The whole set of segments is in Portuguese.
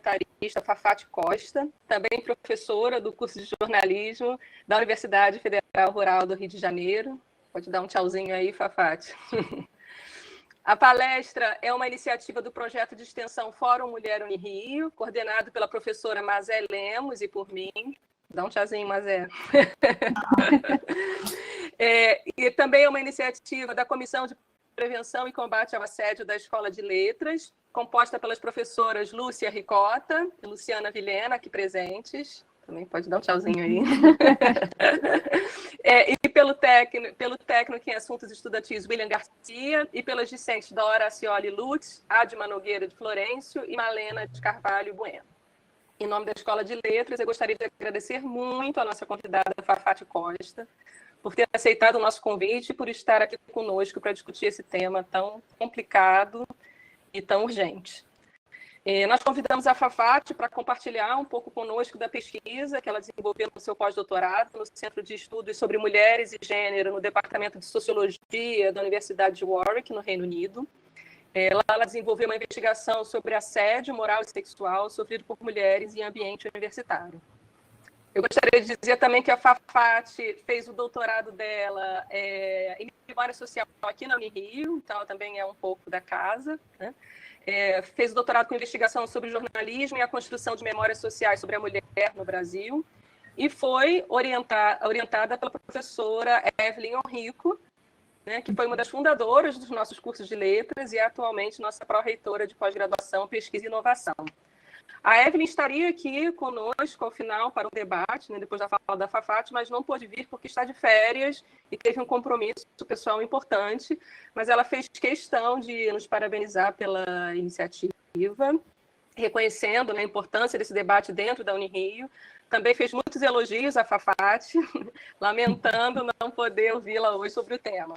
comentarista Fafate Costa, também professora do curso de jornalismo da Universidade Federal Rural do Rio de Janeiro. Pode dar um tchauzinho aí, Fafate. A palestra é uma iniciativa do projeto de extensão Fórum Mulher Unirio, coordenado pela professora Mazé Lemos e por mim. Dá um tchauzinho, Mazé. E também é uma iniciativa da Comissão de Prevenção e Combate ao Assédio da Escola de Letras, composta pelas professoras Lúcia Ricota e Luciana Vilhena, aqui presentes. Também pode dar um tchauzinho aí. E pelo técnico em assuntos estudantis William Garcia e pelas discentes Dora Acioli Lutz, Adma Nogueira de Florencio e Malena de Carvalho Bueno. Em nome da Escola de Letras, eu gostaria de agradecer muito a nossa convidada Fafate Costa por ter aceitado o nosso convite e por estar aqui conosco para discutir esse tema tão complicado e tão urgente. Nós convidamos a Fafate para compartilhar um pouco conosco da pesquisa que ela desenvolveu no seu pós-doutorado no Centro de Estudos sobre Mulheres e Gênero no Departamento de Sociologia da Universidade de Warwick, no Reino Unido. Ela desenvolveu uma investigação sobre assédio moral e sexual sofrido por mulheres em ambiente universitário. Eu gostaria de dizer também que a Fafate fez o doutorado dela em memória social aqui na Unirio, então ela também é um pouco da casa, né? Fez o doutorado com investigação sobre jornalismo e a construção de memórias sociais sobre a mulher no Brasil e foi orientada pela professora Evelyn Henrico, né, que foi uma das fundadoras dos nossos cursos de letras e é atualmente nossa pró-reitora de pós-graduação, pesquisa e inovação. A Evelyn estaria aqui conosco ao final para o debate, né, depois da fala da Fafate, mas não pôde vir porque está de férias e teve um compromisso pessoal importante, mas ela fez questão de nos parabenizar pela iniciativa, reconhecendo, né, a importância desse debate dentro da Unirio. Também fez muitos elogios à Fafate, lamentando não poder ouvi-la hoje sobre o tema.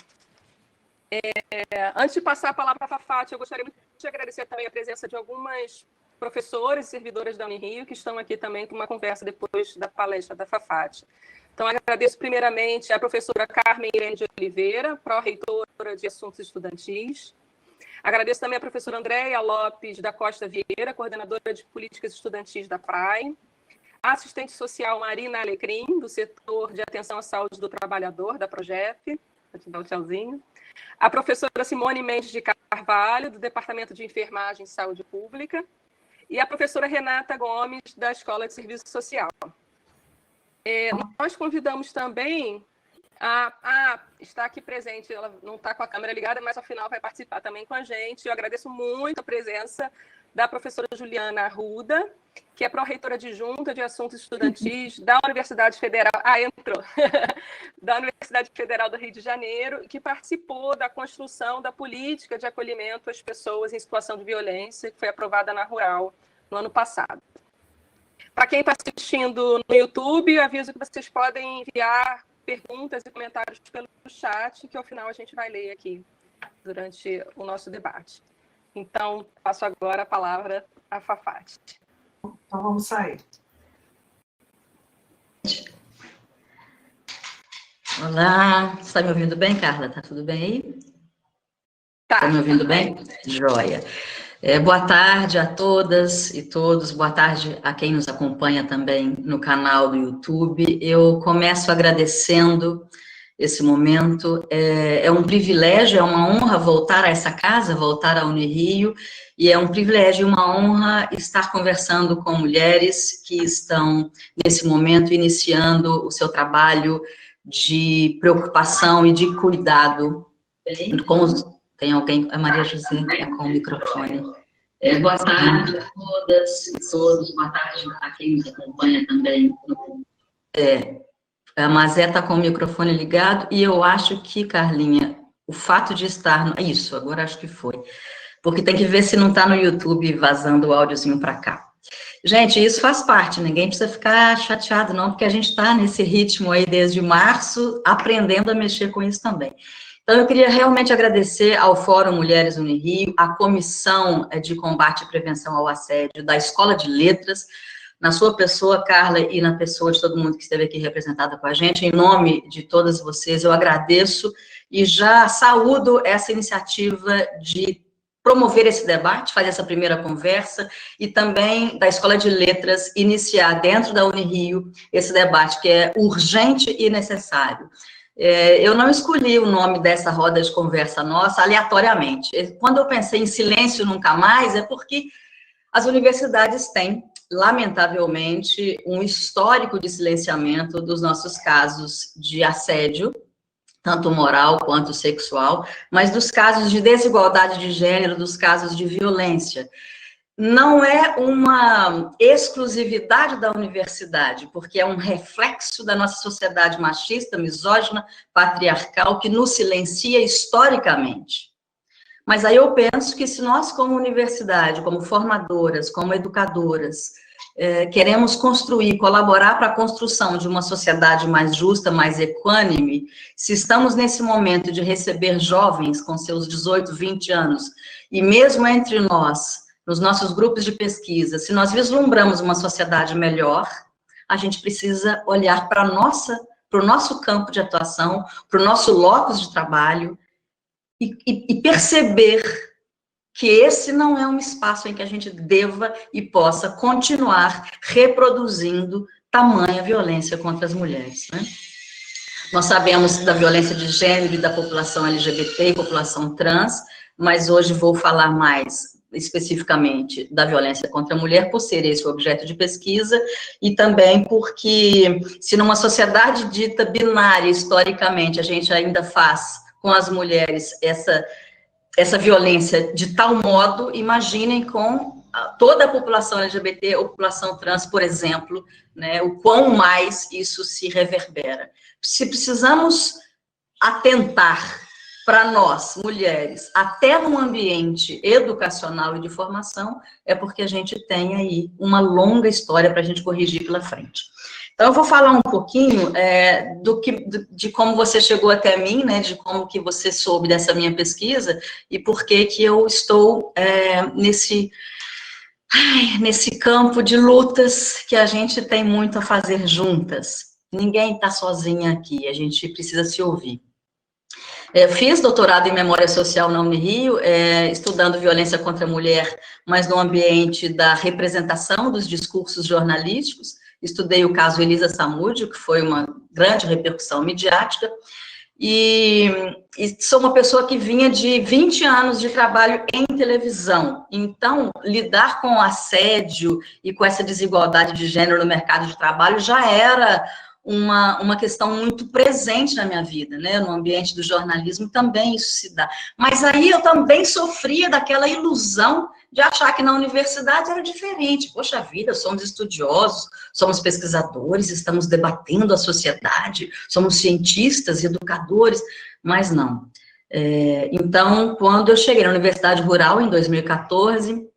Antes de passar a palavra para a Fafate, eu gostaria muito de agradecer também a presença de algumas professoras e servidoras da Unirio que estão aqui também com uma conversa depois da palestra da Fafate. Então, agradeço primeiramente a professora Carmen Irene de Oliveira, pró-reitora de Assuntos Estudantis. Agradeço também a professora Andréia Lopes da Costa Vieira, coordenadora de Políticas Estudantis da PRAE. A assistente social Marina Alecrim, do setor de atenção à saúde do trabalhador, da Progef. Vou te dar um tchauzinho. A professora Simone Mendes de Carvalho, do Departamento de Enfermagem e Saúde Pública. E a professora Renata Gomes, da Escola de Serviço Social. Nós convidamos também está aqui presente, ela não está com a câmera ligada, mas ao final vai participar também com a gente. Eu agradeço muito a presença da professora Juliana Arruda, que é pró-reitora adjunta de Assuntos Estudantis da Universidade Federal, entrou, da Universidade Federal do Rio de Janeiro, que participou da construção da política de acolhimento às pessoas em situação de violência, que foi aprovada na Rural no ano passado. Para quem está assistindo no YouTube, eu aviso que vocês podem enviar perguntas e comentários pelo chat, que ao final a gente vai ler aqui durante o nosso debate. Então, passo agora a palavra à Fafate. Então, vamos sair. Olá, você está me ouvindo bem, Carla? Tá tudo bem aí? Tá. Está me ouvindo bem? Joia. Boa tarde a todas e todos, boa tarde a quem nos acompanha também no canal do YouTube. Eu começo agradecendo esse momento, é um privilégio, é uma honra voltar a essa casa, voltar à Unirio, e é um privilégio e uma honra estar conversando com mulheres que estão, nesse momento, iniciando o seu trabalho de preocupação e de cuidado com os... Tem alguém, a Maria José, que é com o microfone. Boa tarde a todas e todos, boa tarde a quem nos acompanha também. A Mazé está com o microfone ligado e eu acho que, Carlinha, o fato de estar... Isso, agora acho que foi. Porque tem que ver se não está no YouTube vazando o áudiozinho para cá. Gente, isso faz parte, ninguém precisa ficar chateado não, porque a gente está nesse ritmo aí desde março, aprendendo a mexer com isso também. Então, eu queria realmente agradecer ao Fórum Mulheres Unirio, à Comissão de Combate e Prevenção ao Assédio da Escola de Letras, na sua pessoa, Carla, e na pessoa de todo mundo que esteve aqui representada com a gente. Em nome de todas vocês, eu agradeço e já saúdo essa iniciativa de promover esse debate, fazer essa primeira conversa, e também da Escola de Letras iniciar dentro da Unirio esse debate que é urgente e necessário. Eu não escolhi o nome dessa roda de conversa nossa aleatoriamente. Quando eu pensei em silêncio nunca mais, é porque as universidades têm, lamentavelmente, um histórico de silenciamento dos nossos casos de assédio, tanto moral quanto sexual, mas dos casos de desigualdade de gênero, dos casos de violência. Não é uma exclusividade da universidade, porque é um reflexo da nossa sociedade machista, misógina, patriarcal, que nos silencia historicamente. Mas aí eu penso que se nós, como universidade, como formadoras, como educadoras, queremos construir, colaborar para a construção de uma sociedade mais justa, mais equânime, se estamos nesse momento de receber jovens com seus 18, 20 anos, e mesmo entre nós, nos nossos grupos de pesquisa, se nós vislumbramos uma sociedade melhor, a gente precisa olhar para o nosso campo de atuação, para o nosso locus de trabalho, e perceber que esse não é um espaço em que a gente deva e possa continuar reproduzindo tamanha violência contra as mulheres, né? Nós sabemos da violência de gênero e da população LGBT e população trans, mas hoje vou falar mais especificamente da violência contra a mulher, por ser esse o objeto de pesquisa, e também porque, se numa sociedade dita binária, historicamente, a gente ainda faz com as mulheres essa violência de tal modo, imaginem com toda a população LGBT ou população trans, por exemplo, né, o quão mais isso se reverbera. Se precisamos atentar para nós, mulheres, até num ambiente educacional e de formação, é porque a gente tem aí uma longa história para a gente corrigir pela frente. Então, eu vou falar um pouquinho de como você chegou até mim, né, de como que você soube dessa minha pesquisa e por que eu estou nesse campo de lutas que a gente tem muito a fazer juntas. Ninguém está sozinha aqui, a gente precisa se ouvir. Fiz doutorado em Memória Social na Unirio, estudando violência contra a mulher, mas no ambiente da representação dos discursos jornalísticos. Estudei o caso Elisa Samúdio, que foi uma grande repercussão midiática, e sou uma pessoa que vinha de 20 anos de trabalho em televisão. Então, lidar com assédio e com essa desigualdade de gênero no mercado de trabalho já era uma questão muito presente na minha vida, né? No ambiente do jornalismo também isso se dá. Mas aí eu também sofria daquela ilusão de achar que na universidade era diferente. Poxa vida, somos estudiosos, somos pesquisadores, estamos debatendo a sociedade, somos cientistas, educadores, mas não. Então, quando eu cheguei na Universidade Rural, em 2014,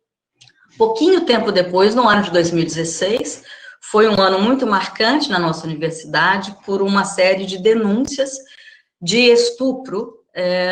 pouquinho tempo depois, no ano de 2016, foi um ano muito marcante na nossa universidade por uma série de denúncias de estupro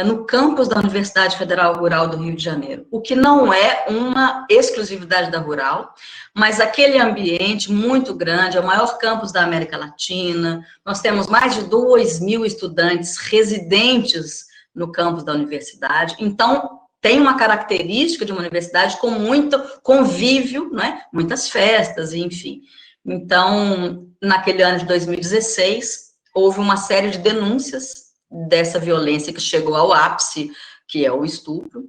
no campus da Universidade Federal Rural do Rio de Janeiro, o que não é uma exclusividade da Rural, mas aquele ambiente muito grande, é o maior campus da América Latina, nós temos mais de 2.000 estudantes residentes no campus da universidade, então tem uma característica de uma universidade com muito convívio, né? Muitas festas, enfim. Então, naquele ano de 2016, houve uma série de denúncias dessa violência que chegou ao ápice, que é o estupro,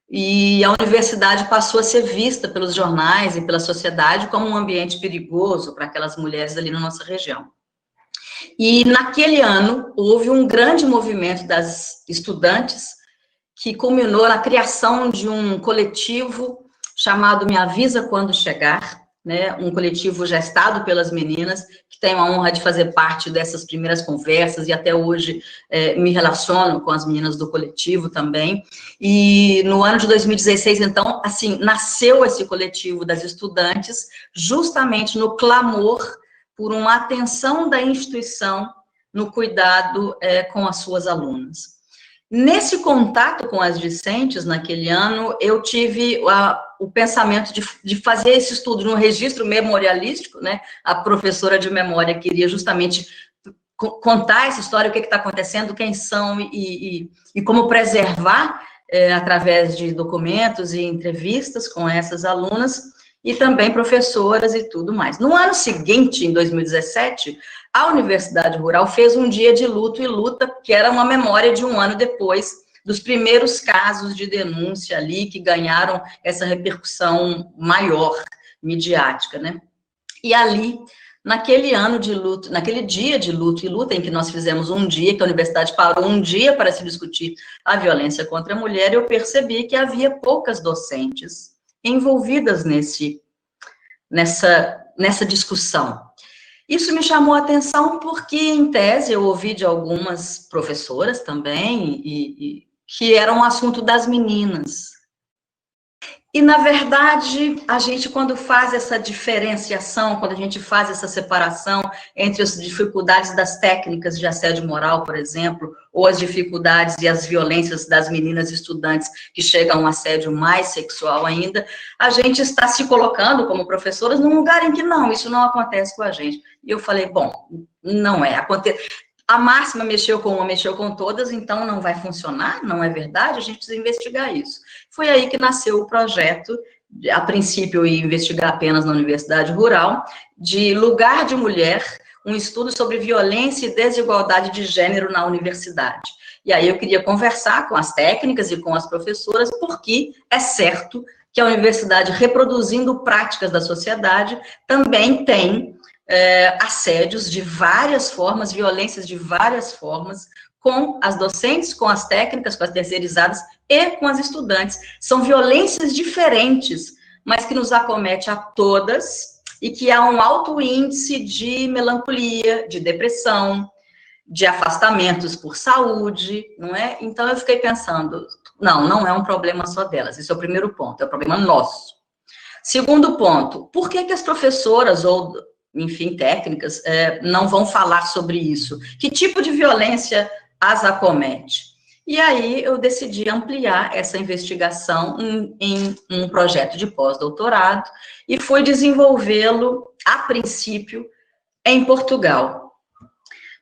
e a universidade passou a ser vista pelos jornais e pela sociedade como um ambiente perigoso para aquelas mulheres ali na nossa região. E naquele ano, houve um grande movimento das estudantes que culminou na criação de um coletivo chamado Me Avisa Quando Chegar, né, um coletivo gestado pelas meninas, que tenho a honra de fazer parte dessas primeiras conversas, e até hoje me relaciono com as meninas do coletivo também, e no ano de 2016, então, assim, nasceu esse coletivo das estudantes, justamente no clamor por uma atenção da instituição no cuidado com as suas alunas. Nesse contato com as discentes, naquele ano, eu tive o pensamento de fazer esse estudo no registro memorialístico, né? A professora de memória queria justamente contar essa história, o que está acontecendo, quem são e como preservar através de documentos e entrevistas com essas alunas, e também professoras e tudo mais. No ano seguinte, em 2017, a Universidade Rural fez um dia de luto e luta, que era uma memória de um ano depois dos primeiros casos de denúncia ali, que ganharam essa repercussão maior, midiática, né? E ali, naquele ano de luto, naquele dia de luto e luta, em que nós fizemos um dia, que a universidade parou um dia para se discutir a violência contra a mulher, eu percebi que havia poucas docentes envolvidas nessa discussão. Isso me chamou a atenção porque, em tese, eu ouvi de algumas professoras também, que era um assunto das meninas. E, na verdade, a gente, quando faz essa diferenciação, quando a gente faz essa separação entre as dificuldades das técnicas de assédio moral, por exemplo, ou as dificuldades e as violências das meninas estudantes que chegam a um assédio mais sexual ainda, a gente está se colocando, como professoras, num lugar em que não, isso não acontece com a gente. E eu falei, bom, não é, a máxima mexeu com uma, mexeu com todas, então não vai funcionar, não é verdade, a gente precisa investigar isso. Foi aí que nasceu o projeto, a princípio eu ia investigar apenas na Universidade Rural, de Lugar de Mulher, um estudo sobre violência e desigualdade de gênero na universidade. E aí eu queria conversar com as técnicas e com as professoras, porque é certo que a universidade, reproduzindo práticas da sociedade, também tem assédios de várias formas, violências de várias formas, com as docentes, com as técnicas, com as terceirizadas e com as estudantes. São violências diferentes, mas que nos acomete a todas e que há um alto índice de melancolia, de depressão, de afastamentos por saúde, não é? Então eu fiquei pensando, não é um problema só delas, esse é o primeiro ponto, é um problema nosso. Segundo ponto, por que as professoras ou enfim, técnicas, não vão falar sobre isso? Que tipo de violência as acomete? E aí eu decidi ampliar essa investigação em um projeto de pós-doutorado e fui desenvolvê-lo, a princípio, em Portugal.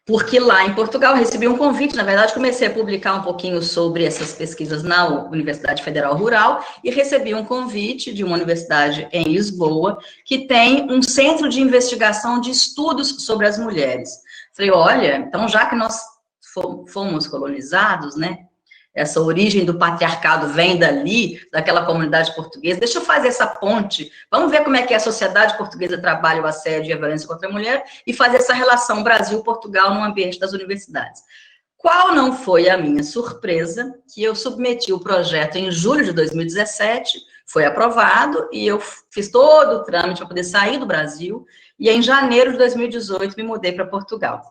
Porque lá em Portugal eu recebi um convite, na verdade comecei a publicar um pouquinho sobre essas pesquisas na Universidade Federal Rural e recebi um convite de uma universidade em Lisboa que tem um centro de investigação de estudos sobre as mulheres. Falei, olha, então já que nós fomos colonizados, né, essa origem do patriarcado vem dali, daquela comunidade portuguesa, deixa eu fazer essa ponte, vamos ver como é que a sociedade portuguesa trabalha o assédio e a violência contra a mulher, e fazer essa relação Brasil-Portugal no ambiente das universidades. Qual não foi a minha surpresa, que eu submeti o projeto em julho de 2017, foi aprovado, e eu fiz todo o trâmite para poder sair do Brasil, e em janeiro de 2018 me mudei para Portugal.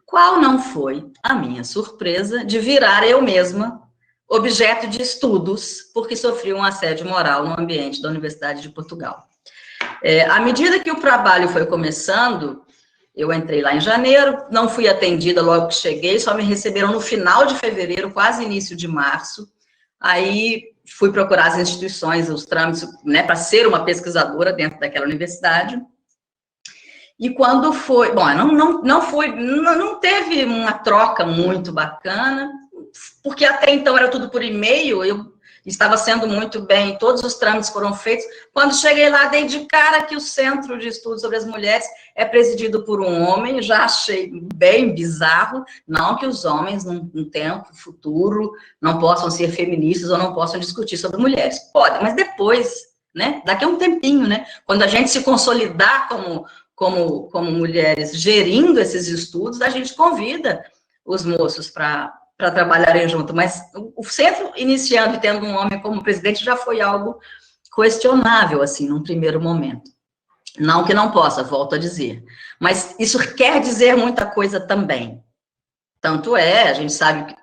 Qual não foi a minha surpresa de virar eu mesma objeto de estudos, porque sofri um assédio moral no ambiente da Universidade de Portugal. À medida que o trabalho foi começando, eu entrei lá em janeiro, não fui atendida logo que cheguei, só me receberam no final de fevereiro, quase início de março. Aí fui procurar as instituições, os trâmites, né, para ser uma pesquisadora dentro daquela universidade. E quando foi, bom, não teve uma troca muito bacana, porque até então era tudo por e-mail, eu estava sendo muito bem, todos os trâmites foram feitos. Quando cheguei lá, dei de cara que o Centro de Estudos sobre as Mulheres é presidido por um homem, já achei bem bizarro, não que os homens, num tempo futuro, não possam ser feministas ou não possam discutir sobre mulheres. Podem, mas depois, né, daqui a um tempinho, né, quando a gente se consolidar como mulheres gerindo esses estudos, a gente convida os moços para trabalharem junto, mas o centro iniciando e tendo um homem como presidente já foi algo questionável, assim, num primeiro momento. Não que não possa, volto a dizer, mas isso quer dizer muita coisa também. Tanto é, a gente sabe que,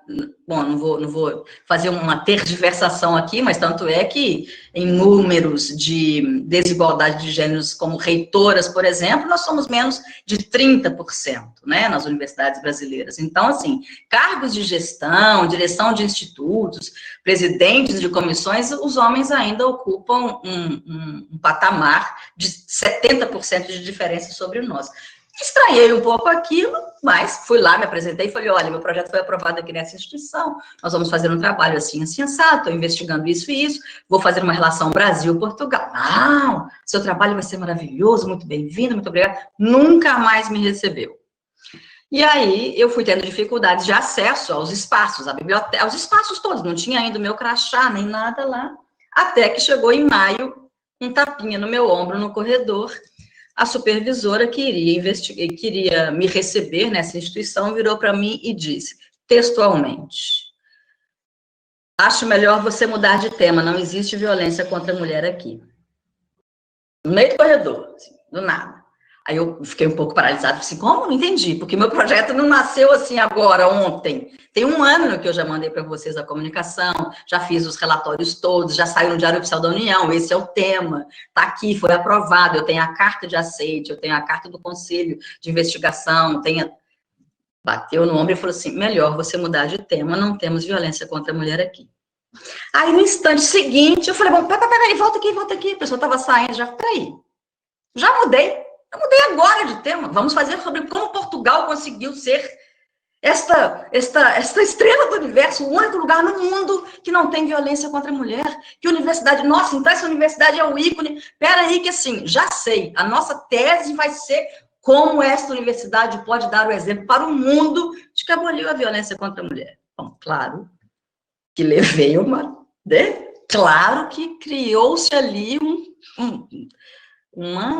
bom, não vou fazer uma tergiversação aqui, mas tanto é que em números de desigualdade de gêneros como reitoras, por exemplo, nós somos menos de 30%, né, nas universidades brasileiras. Então, assim, cargos de gestão, direção de institutos, presidentes de comissões, os homens ainda ocupam um patamar de 70% de diferença sobre nós. Estranhei um pouco aquilo, mas fui lá, me apresentei e falei, olha, meu projeto foi aprovado aqui nessa instituição, nós vamos fazer um trabalho assim, assim, assado, estou investigando isso e isso, vou fazer uma relação Brasil-Portugal. Não, seu trabalho vai ser maravilhoso, muito bem-vindo, muito obrigada. Nunca mais me recebeu. E aí, eu fui tendo dificuldades de acesso aos espaços, à biblioteca, aos espaços todos, não tinha ainda o meu crachá, nem nada lá, até que chegou em maio, um tapinha no meu ombro, no corredor, a supervisora que iria investigar, queria me receber nessa instituição, virou para mim e disse, textualmente, acho melhor você mudar de tema, não existe violência contra a mulher aqui. No meio do corredor, assim, do nada. Aí eu fiquei um pouco paralisada, assim, como? Não entendi, porque meu projeto não nasceu assim agora, ontem. Tem um ano que eu já mandei para vocês a comunicação, já fiz os relatórios todos, já saiu no Diário Oficial da União, esse é o tema, está aqui, foi aprovado, eu tenho a carta de aceite, eu tenho a carta do Conselho de Investigação, bateu no ombro e falou assim, melhor você mudar de tema, não temos violência contra a mulher aqui. Aí, no instante seguinte, eu falei, bom, peraí, volta aqui, a pessoa estava saindo, peraí, já mudei. Eu mudei agora de tema. Vamos fazer sobre como Portugal conseguiu ser esta estrela do universo, o único lugar no mundo que não tem violência contra a mulher. Que universidade, nossa, então essa universidade é o ícone. Peraí que assim, já sei, a nossa tese vai ser como esta universidade pode dar o exemplo para o mundo de que aboliu a violência contra a mulher. Bom, claro que levei uma, né? Claro que criou-se ali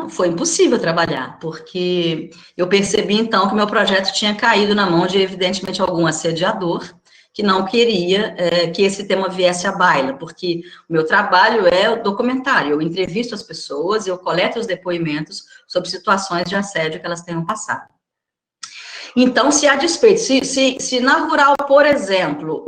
foi impossível trabalhar, porque eu percebi, então, que meu projeto tinha caído na mão de, evidentemente, algum assediador que não queria que esse tema viesse à baila, porque o meu trabalho é o documentário, eu entrevisto as pessoas, eu coleto os depoimentos sobre situações de assédio que elas tenham passado. Então, se a despeito, se na rural, por exemplo,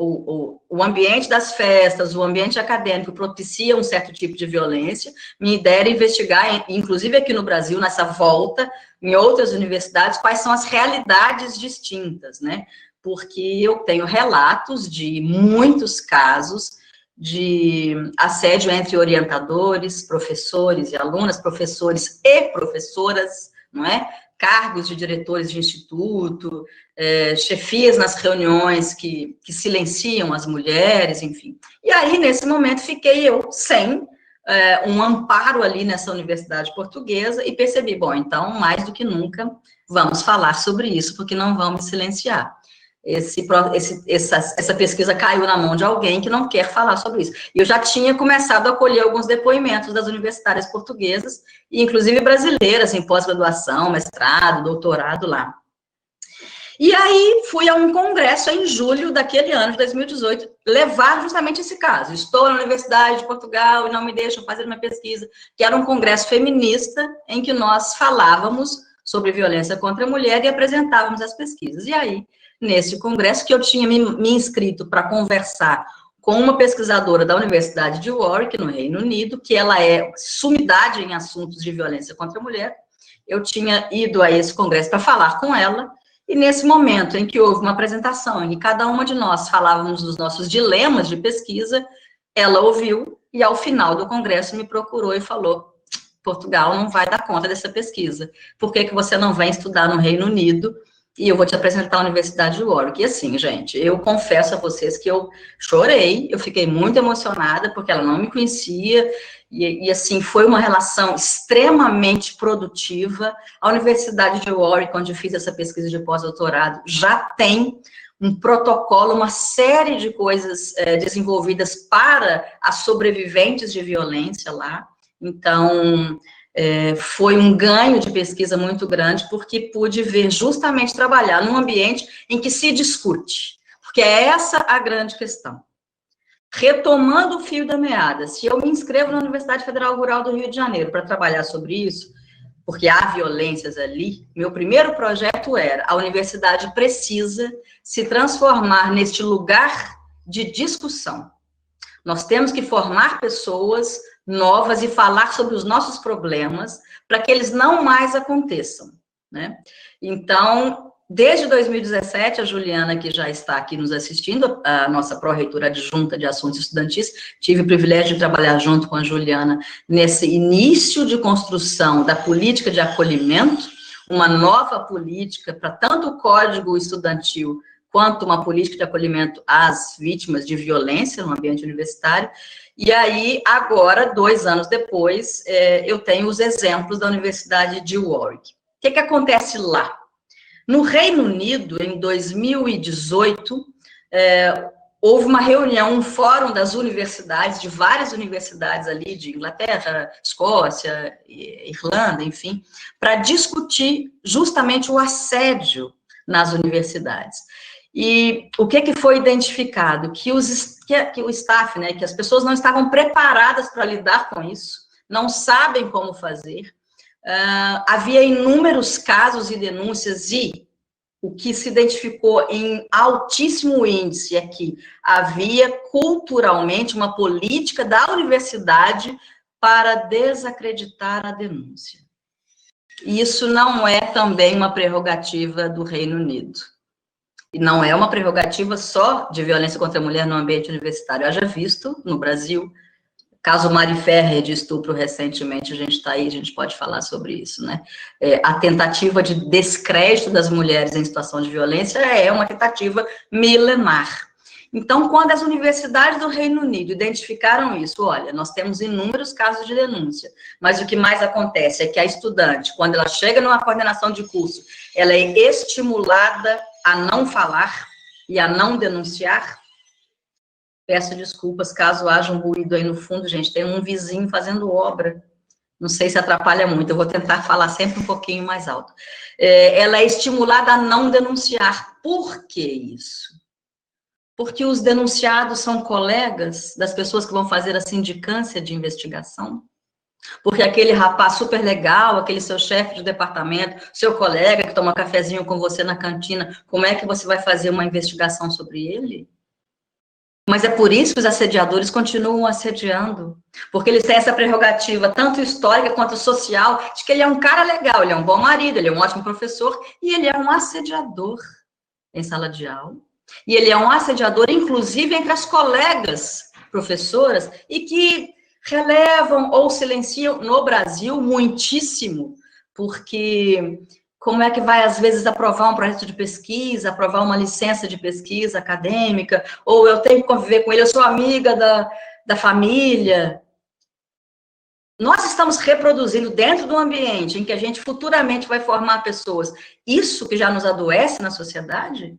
o ambiente das festas, o ambiente acadêmico propicia um certo tipo de violência, minha ideia era investigar, inclusive aqui no Brasil, nessa volta, em outras universidades, quais são as realidades distintas, né? Porque eu tenho relatos de muitos casos de assédio entre orientadores, professores e alunas, professores e professoras, não é? Cargos de diretores de instituto, chefias nas reuniões que silenciam as mulheres, enfim. E aí, nesse momento, fiquei eu sem um amparo ali nessa universidade portuguesa e percebi, bom, então, mais do que nunca, vamos falar sobre isso, porque não vão me silenciar. Essa pesquisa caiu na mão de alguém que não quer falar sobre isso. E eu já tinha começado a colher alguns depoimentos das universitárias portuguesas, e inclusive brasileiras, em pós-graduação, mestrado, doutorado lá. E aí, fui a um congresso em julho daquele ano, de 2018, levar justamente esse caso. Estou na Universidade de Portugal e não me deixam fazer uma pesquisa, que era um congresso feminista, em que nós falávamos sobre violência contra a mulher e apresentávamos as pesquisas. E aí, nesse congresso, que eu tinha me inscrito para conversar com uma pesquisadora da Universidade de Warwick, no Reino Unido, que ela é sumidade em assuntos de violência contra a mulher. Eu tinha ido a esse congresso para falar com ela, e nesse momento em que houve uma apresentação, em que cada uma de nós falávamos dos nossos dilemas de pesquisa, ela ouviu, e ao final do congresso me procurou e falou, Portugal não vai dar conta dessa pesquisa, por que você não vem estudar no Reino Unido? E eu vou te apresentar a Universidade de Warwick. E assim, gente, eu confesso a vocês que eu chorei, eu fiquei muito emocionada, porque ela não me conhecia, e assim, foi uma relação extremamente produtiva. A Universidade de Warwick, onde eu fiz essa pesquisa de pós-doutorado, já tem um protocolo, uma série de coisas desenvolvidas para as sobreviventes de violência lá. Então, foi um ganho de pesquisa muito grande, porque pude ver justamente trabalhar num ambiente em que se discute, porque é essa a grande questão. Retomando o fio da meada, se eu me inscrevo na Universidade Federal Rural do Rio de Janeiro para trabalhar sobre isso, porque há violências ali, meu primeiro projeto era, a universidade precisa se transformar neste lugar de discussão. Nós temos que formar pessoas novas e falar sobre os nossos problemas para que eles não mais aconteçam, né? Então, desde 2017, a Juliana, que já está aqui nos assistindo, a nossa pró-reitora adjunta de assuntos estudantis, tive o privilégio de trabalhar junto com a Juliana nesse início de construção da política de acolhimento, uma nova política para tanto o Código Estudantil quanto uma política de acolhimento às vítimas de violência no ambiente universitário. E aí, agora, 2 anos depois, eu tenho os exemplos da Universidade de Warwick. O que acontece lá? No Reino Unido, em 2018, houve uma reunião, um fórum das universidades, de várias universidades ali, de Inglaterra, Escócia, Irlanda, enfim, para discutir justamente o assédio nas universidades. E o que foi identificado? Que o staff, né, que as pessoas não estavam preparadas para lidar com isso, não sabem como fazer. Havia inúmeros casos e denúncias, e o que se identificou em altíssimo índice é que havia culturalmente uma política da universidade para desacreditar a denúncia. E isso não é também uma prerrogativa do Reino Unido. E não é uma prerrogativa só de violência contra a mulher no ambiente universitário. Haja visto, no Brasil, caso Mari Ferrer de estupro recentemente, a gente está aí, a gente pode falar sobre isso, né? A tentativa de descrédito das mulheres em situação de violência é uma tentativa milenar. Então, quando as universidades do Reino Unido identificaram isso, olha, nós temos inúmeros casos de denúncia, mas o que mais acontece é que a estudante, quando ela chega numa coordenação de curso, ela é estimulada a não falar e a não denunciar. Peço desculpas caso haja um ruído aí no fundo, gente, tem um vizinho fazendo obra, não sei se atrapalha muito, eu vou tentar falar sempre um pouquinho mais alto. Ela é estimulada a não denunciar. Por que isso? Porque os denunciados são colegas das pessoas que vão fazer a sindicância de investigação? Porque aquele rapaz super legal, aquele seu chefe de departamento, seu colega que toma cafezinho com você na cantina, como é que você vai fazer uma investigação sobre ele? Mas é por isso que os assediadores continuam assediando, porque eles têm essa prerrogativa, tanto histórica quanto social, de que ele é um cara legal, ele é um bom marido, ele é um ótimo professor, e ele é um assediador em sala de aula. E ele é um assediador, inclusive, entre as colegas professoras, e que relevam ou silenciam, no Brasil, muitíssimo, porque como é que vai, às vezes, aprovar um projeto de pesquisa, aprovar uma licença de pesquisa acadêmica, ou eu tenho que conviver com ele, eu sou amiga da família. Nós estamos reproduzindo dentro do ambiente em que a gente futuramente vai formar pessoas, isso que já nos adoece na sociedade?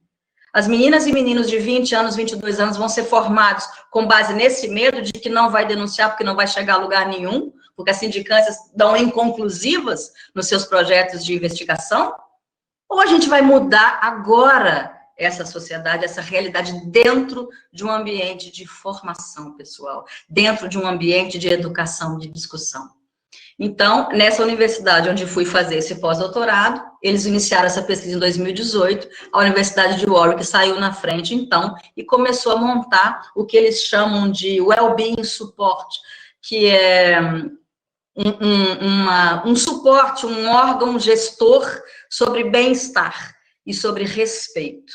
As meninas e meninos de 20 anos, 22 anos vão ser formados com base nesse medo de que não vai denunciar porque não vai chegar a lugar nenhum, porque as sindicâncias dão inconclusivas nos seus projetos de investigação? Ou a gente vai mudar agora essa sociedade, essa realidade dentro de um ambiente de formação pessoal, dentro de um ambiente de educação, de discussão? Então, nessa universidade onde fui fazer esse pós-doutorado, eles iniciaram essa pesquisa em 2018, a Universidade de Warwick saiu na frente, então, e começou a montar o que eles chamam de Wellbeing Support, que é um suporte, um órgão gestor sobre bem-estar e sobre respeito.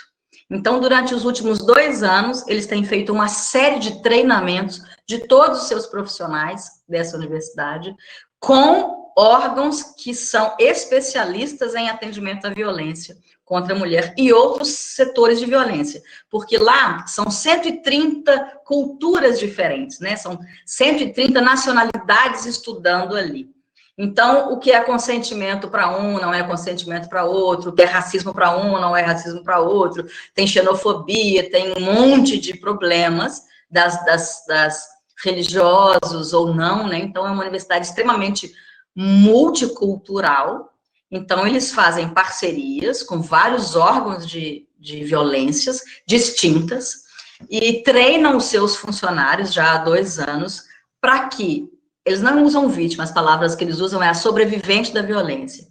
Então, durante os últimos 2 anos, eles têm feito uma série de treinamentos de todos os seus profissionais dessa universidade, com órgãos que são especialistas em atendimento à violência contra a mulher e outros setores de violência, porque lá são 130 culturas diferentes, né? São 130 nacionalidades estudando ali. Então, o que é consentimento para um não é consentimento para outro, o que é racismo para um não é racismo para outro, tem xenofobia, tem um monte de problemas das religiosos ou não, né? Então, é uma universidade extremamente multicultural. Então, eles fazem parcerias com vários órgãos de violências distintas e treinam os seus funcionários já há 2 anos para que eles não usam vítima, as palavras que eles usam é a sobrevivente da violência.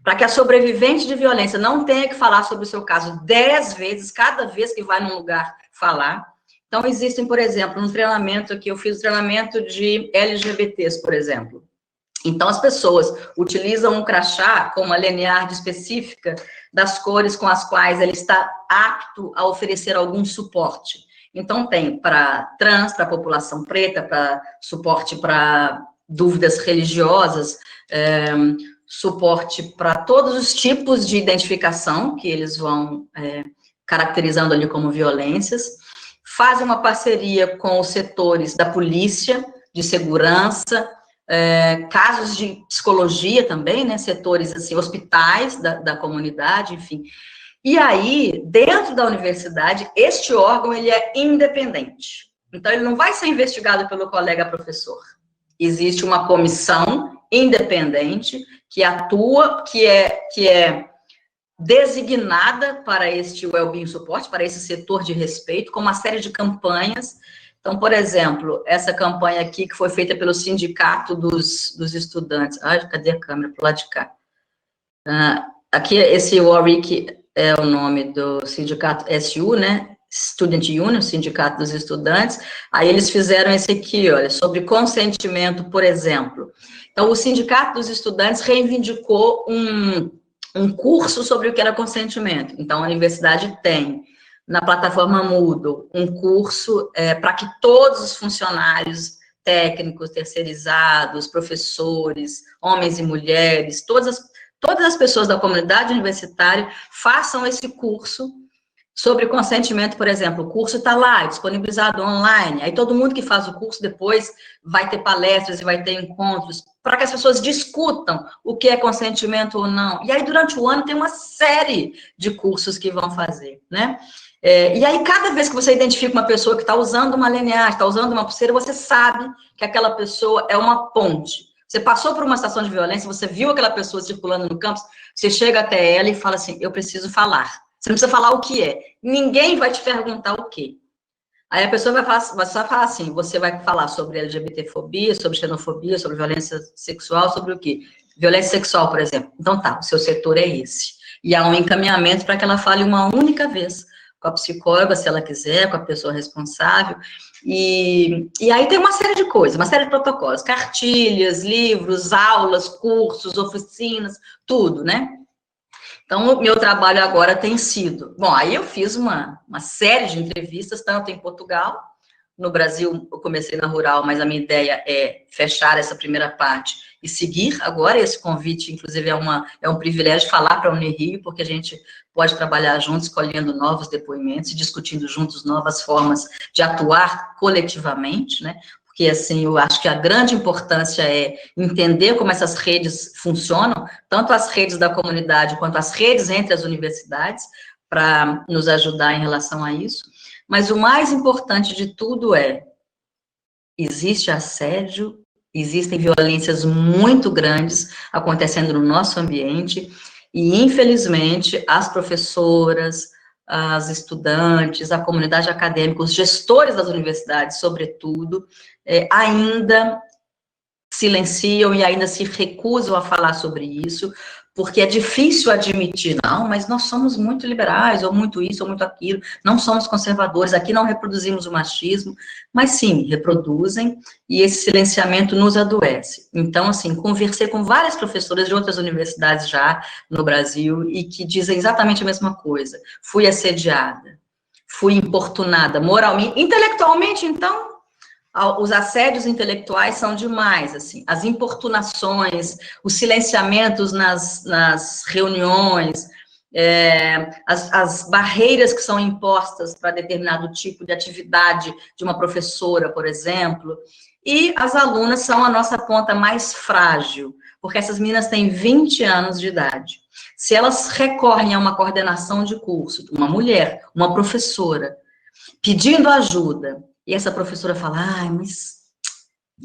Para que a sobrevivente de violência não tenha que falar sobre o seu caso 10 vezes, cada vez que vai num lugar falar. Então, existem, por exemplo, um treinamento aqui, eu fiz o treinamento de LGBTs, por exemplo. Então, as pessoas utilizam um crachá com uma lanyard específica das cores com as quais ele está apto a oferecer algum suporte. Então, tem para trans, para população preta, para suporte para dúvidas religiosas, suporte para todos os tipos de identificação que eles vão caracterizando ali como violências, fazem uma parceria com os setores da polícia, de segurança, casos de psicologia também, né, setores, assim, hospitais da comunidade, enfim. E aí, dentro da universidade, este órgão, ele é independente. Então, ele não vai ser investigado pelo colega professor. Existe uma comissão independente que atua, que é designada para este wellbeing suporte, para esse setor de respeito, com uma série de campanhas. Então, por exemplo, essa campanha aqui que foi feita pelo Sindicato dos Estudantes. Ai, cadê a câmera? Pro lado de cá. Aqui, esse Warwick é o nome do sindicato SU, né? Student Union, Sindicato dos Estudantes. Aí eles fizeram esse aqui, olha, sobre consentimento, por exemplo. Então, o Sindicato dos Estudantes reivindicou um curso sobre o que era consentimento. Então, a universidade tem, na plataforma Moodle, um curso para que todos os funcionários técnicos, terceirizados, professores, homens e mulheres, todas as pessoas da comunidade universitária façam esse curso sobre consentimento, por exemplo. O curso está lá, disponibilizado online. Aí todo mundo que faz o curso depois vai ter palestras e vai ter encontros para que as pessoas discutam o que é consentimento ou não. E aí, durante o ano, tem uma série de cursos que vão fazer, né? E aí, cada vez que você identifica uma pessoa que está usando uma leniagem, está usando uma pulseira, você sabe que aquela pessoa é uma ponte. Você passou por uma situação de violência, você viu aquela pessoa circulando no campus, você chega até ela e fala assim, eu preciso falar. Você não precisa falar o que é. Ninguém vai te perguntar o quê. Aí a pessoa vai só falar assim, você vai falar sobre LGBTfobia, sobre xenofobia, sobre violência sexual, sobre o quê? Violência sexual, por exemplo. Então tá, o seu setor é esse. E há um encaminhamento para que ela fale uma única vez com a psicóloga, se ela quiser, com a pessoa responsável. E aí tem uma série de coisas, uma série de protocolos, cartilhas, livros, aulas, cursos, oficinas, tudo, né? Então, o meu trabalho agora tem sido... Bom, aí eu fiz uma série de entrevistas, tanto em Portugal, no Brasil eu comecei na Rural, mas a minha ideia é fechar essa primeira parte e seguir agora. Esse convite, inclusive, é um privilégio falar para a Unirio, porque a gente pode trabalhar juntos, escolhendo novos depoimentos e discutindo juntos novas formas de atuar coletivamente, né? Porque, assim, eu acho que a grande importância é entender como essas redes funcionam, tanto as redes da comunidade quanto as redes entre as universidades, para nos ajudar em relação a isso. Mas o mais importante de tudo existe assédio, existem violências muito grandes acontecendo no nosso ambiente, e, infelizmente, as professoras, as estudantes, a comunidade acadêmica, os gestores das universidades, sobretudo, ainda silenciam e ainda se recusam a falar sobre isso, porque é difícil admitir, não, mas nós somos muito liberais, ou muito isso, ou muito aquilo, não somos conservadores, aqui não reproduzimos o machismo, mas sim, reproduzem, e esse silenciamento nos adoece. Então, assim, conversei com várias professoras de outras universidades já no Brasil, e que dizem exatamente a mesma coisa. Fui assediada, fui importunada moralmente, intelectualmente, então, os assédios intelectuais são demais, assim, as importunações, os silenciamentos nas reuniões, as barreiras que são impostas para determinado tipo de atividade de uma professora, por exemplo, e as alunas são a nossa ponta mais frágil, porque essas meninas têm 20 anos de idade. Se elas recorrem a uma coordenação de curso, uma mulher, uma professora, pedindo ajuda, e essa professora fala, mas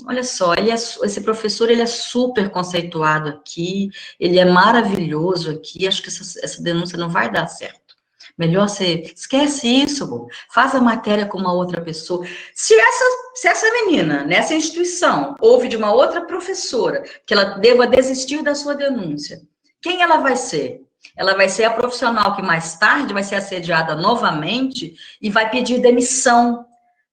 olha só, esse professor, ele é super conceituado aqui, ele é maravilhoso aqui, acho que essa denúncia não vai dar certo. Melhor você, esquece isso, bom, faz a matéria com uma outra pessoa. Se essa menina, nessa instituição, ouve de uma outra professora que ela deva desistir da sua denúncia, quem ela vai ser? Ela vai ser a profissional que mais tarde vai ser assediada novamente e vai pedir demissão.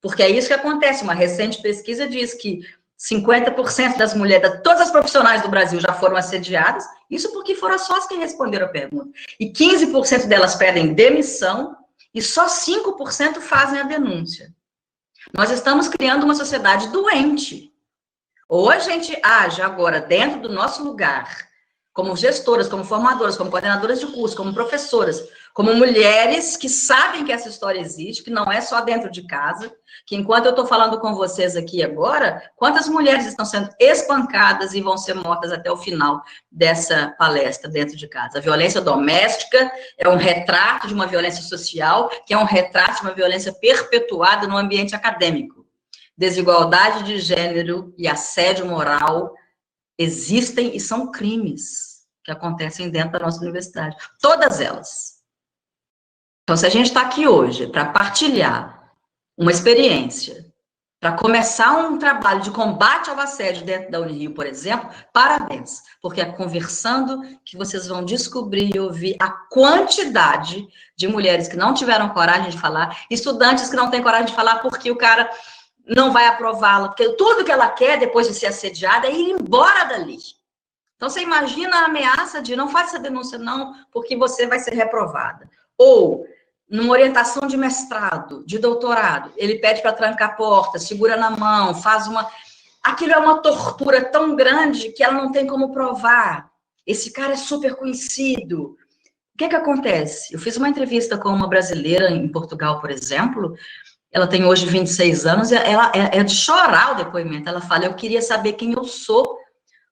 Porque é isso que acontece. Uma recente pesquisa diz que 50% das mulheres, todas as profissionais do Brasil já foram assediadas, isso porque foram só as que responderam a pergunta. E 15% delas pedem demissão e só 5% fazem a denúncia. Nós estamos criando uma sociedade doente. Ou a gente age agora dentro do nosso lugar, como gestoras, como formadoras, como coordenadoras de curso, como professoras, como mulheres que sabem que essa história existe, que não é só dentro de casa, que enquanto eu estou falando com vocês aqui agora, quantas mulheres estão sendo espancadas e vão ser mortas até o final dessa palestra dentro de casa? A violência doméstica é um retrato de uma violência social, que é um retrato de uma violência perpetuada no ambiente acadêmico. Desigualdade de gênero e assédio moral existem e são crimes que acontecem dentro da nossa universidade. Todas elas. Então, se a gente está aqui hoje para partilhar uma experiência, para começar um trabalho de combate ao assédio dentro da Unirio, por exemplo, parabéns, porque é conversando que vocês vão descobrir e ouvir a quantidade de mulheres que não tiveram coragem de falar, estudantes que não têm coragem de falar porque o cara não vai aprová-la, porque tudo que ela quer depois de ser assediada é ir embora dali. Então, você imagina a ameaça de não faça essa denúncia não, porque você vai ser reprovada. Ou, numa orientação de mestrado, de doutorado, ele pede para trancar a porta, segura na mão, faz uma... Aquilo é uma tortura tão grande que ela não tem como provar. Esse cara é super conhecido. O que acontece? Eu fiz uma entrevista com uma brasileira em Portugal, por exemplo. Ela tem hoje 26 anos, e ela é de chorar o depoimento. Ela fala, eu queria saber quem eu sou,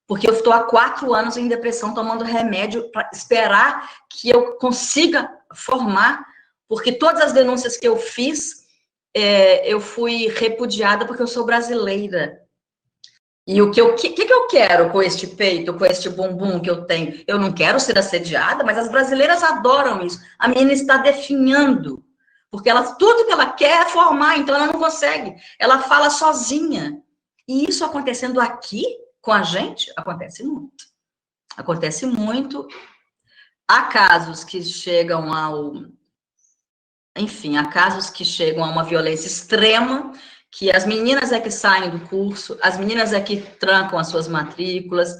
porque eu estou há 4 anos em depressão, tomando remédio para esperar que eu consiga formar, porque todas as denúncias que eu fiz, eu fui repudiada porque eu sou brasileira. E o que eu quero com este peito, com este bumbum que eu tenho? Eu não quero ser assediada, mas as brasileiras adoram isso. A menina está definhando. Porque tudo que ela quer é formar, então ela não consegue. Ela fala sozinha. E isso acontecendo aqui, com a gente, acontece muito. Acontece muito. Há casos que chegam Enfim, há casos que chegam a uma violência extrema, que as meninas é que saem do curso, as meninas é que trancam as suas matrículas.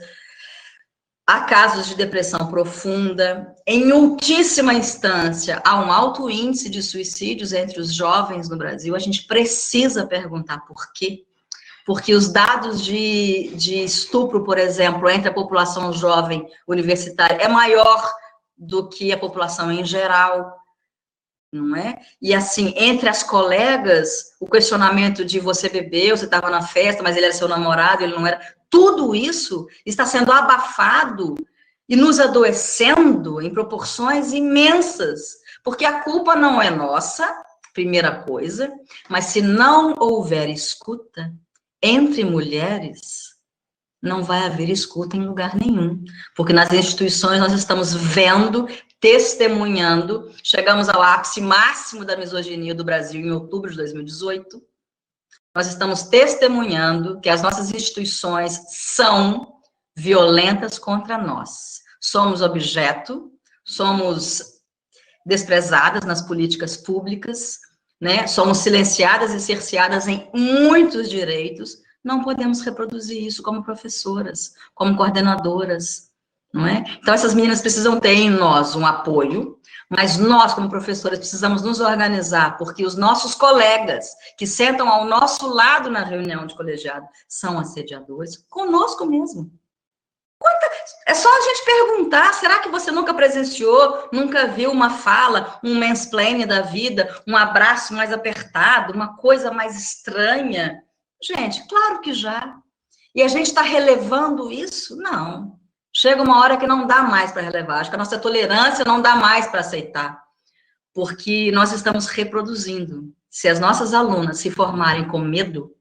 Há casos de depressão profunda. Em ultíssima instância, há um alto índice de suicídios entre os jovens no Brasil. A gente precisa perguntar por quê. Porque os dados de estupro, por exemplo, entre a população jovem universitária é maior do que a população em geral, não é? E assim, entre as colegas, o questionamento de você bebeu, você estava na festa, mas ele era seu namorado, ele não era... Tudo isso está sendo abafado e nos adoecendo em proporções imensas, porque a culpa não é nossa, primeira coisa, mas se não houver escuta entre mulheres, não vai haver escuta em lugar nenhum, porque nas instituições nós estamos vendo, testemunhando, chegamos ao ápice máximo da misoginia do Brasil em outubro de 2018, nós estamos testemunhando que as nossas instituições são violentas contra nós. Somos objeto, somos desprezadas nas políticas públicas, né? Somos silenciadas e cerceadas em muitos direitos. Não podemos reproduzir isso como professoras, como coordenadoras, não é? Então, essas meninas precisam ter em nós um apoio, mas nós, como professores, precisamos nos organizar, porque os nossos colegas que sentam ao nosso lado na reunião de colegiado são assediadores, conosco mesmo. É só a gente perguntar, será que você nunca presenciou, nunca viu uma fala, um mansplaining da vida, um abraço mais apertado, uma coisa mais estranha? Gente, claro que já. E a gente está relevando isso? Não. Chega uma hora que não dá mais para relevar. Acho que a nossa tolerância não dá mais para aceitar. Porque nós estamos reproduzindo. Se as nossas alunas se formarem com medo,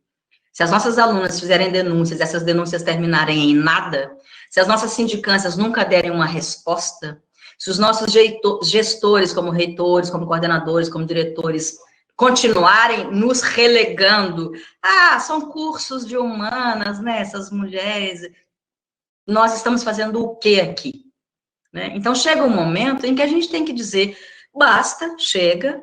se as nossas alunas fizerem denúncias, essas denúncias terminarem em nada, se as nossas sindicâncias nunca derem uma resposta, se os nossos gestores, como reitores, como coordenadores, como diretores, continuarem nos relegando, são cursos de humanas, né, essas mulheres, nós estamos fazendo o quê aqui? Né? Então, chega um momento em que a gente tem que dizer, basta, chega,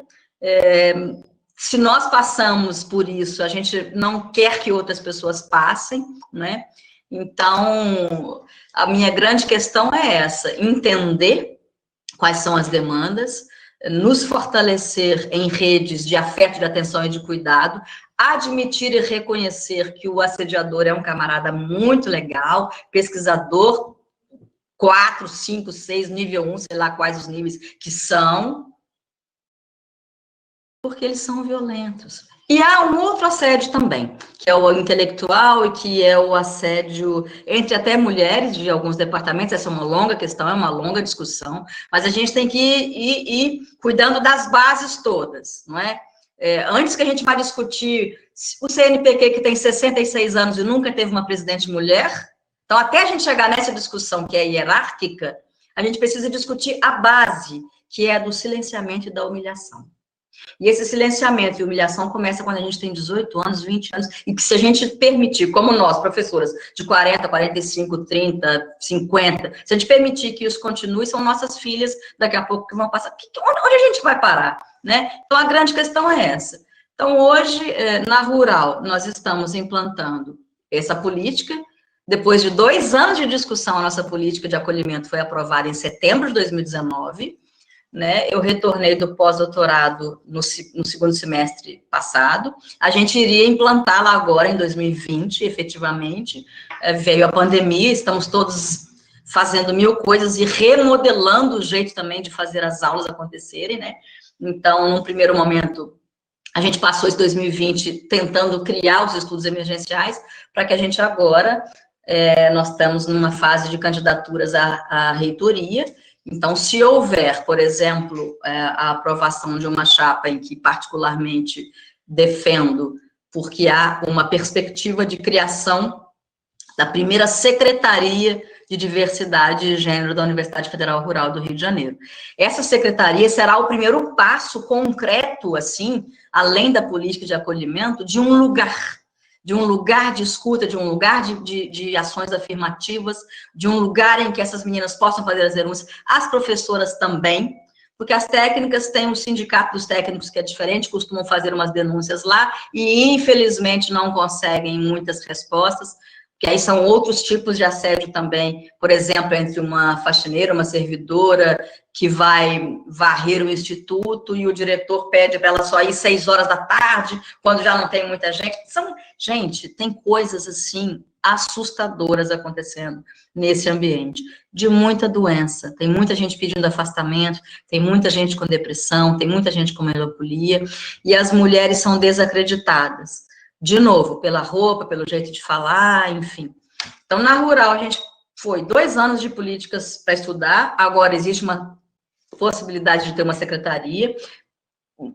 se nós passamos por isso, a gente não quer que outras pessoas passem, né? Então, a minha grande questão é essa, entender quais são as demandas, nos fortalecer em redes de afeto, de atenção e de cuidado, admitir e reconhecer que o assediador é um camarada muito legal, pesquisador 4, 5, 6, nível 1, sei lá quais os níveis que são, porque eles são violentos. E há um outro assédio também, que é o intelectual e que é o assédio entre até mulheres de alguns departamentos. Essa é uma longa questão, é uma longa discussão, mas a gente tem que ir cuidando das bases todas, não é? Antes que a gente vá discutir o CNPq, que tem 66 anos e nunca teve uma presidente mulher, então até a gente chegar nessa discussão que é hierárquica, a gente precisa discutir a base, que é a do silenciamento e da humilhação. E esse silenciamento e humilhação começa quando a gente tem 18 anos, 20 anos, e que se a gente permitir, como nós, professoras, de 40, 45, 30, 50, se a gente permitir que isso continue, são nossas filhas, daqui a pouco, que vão passar. Onde a gente vai parar, né? Então, a grande questão é essa. Então, hoje, na Rural, nós estamos implantando essa política. Depois de 2 anos de discussão, a nossa política de acolhimento foi aprovada em setembro de 2019, né? Eu retornei do pós-doutorado no segundo semestre passado. A gente iria implantá-la agora, em 2020, efetivamente. Veio a pandemia, estamos todos fazendo 1000 coisas e remodelando o jeito também de fazer as aulas acontecerem, né? Então, num primeiro momento, a gente passou esse 2020 tentando criar os estudos emergenciais, para que a gente agora, nós estamos numa fase de candidaturas à reitoria. Então, se houver, por exemplo, a aprovação de uma chapa em que particularmente defendo, porque há uma perspectiva de criação da primeira Secretaria de Diversidade e Gênero da Universidade Federal Rural do Rio de Janeiro. Essa secretaria será o primeiro passo concreto, assim, além da política de acolhimento, de um lugar de escuta, de um lugar de ações afirmativas, de um lugar em que essas meninas possam fazer as denúncias, as professoras também, porque as técnicas têm um sindicato dos técnicos que é diferente, costumam fazer umas denúncias lá e, infelizmente, não conseguem muitas respostas, que aí são outros tipos de assédio também, por exemplo, entre uma faxineira, uma servidora, que vai varrer o instituto e o diretor pede para ela só ir 6 horas da tarde, quando já não tem muita gente. Gente, tem coisas assim assustadoras acontecendo nesse ambiente, de muita doença. Tem muita gente pedindo afastamento, tem muita gente com depressão, tem muita gente com melancolia, e as mulheres são desacreditadas. De novo, pela roupa, pelo jeito de falar, enfim. Então, na Rural, a gente foi 2 anos de políticas para estudar, agora existe uma possibilidade de ter uma secretaria.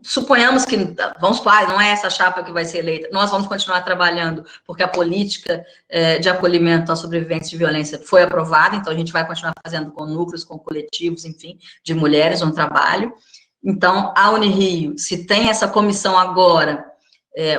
Suponhamos que, vamos supor, não é essa chapa que vai ser eleita, nós vamos continuar trabalhando, porque a política de acolhimento à sobrevivência de violência foi aprovada, então a gente vai continuar fazendo com núcleos, com coletivos, enfim, de mulheres, um trabalho. Então, a Unirio, se tem essa comissão agora,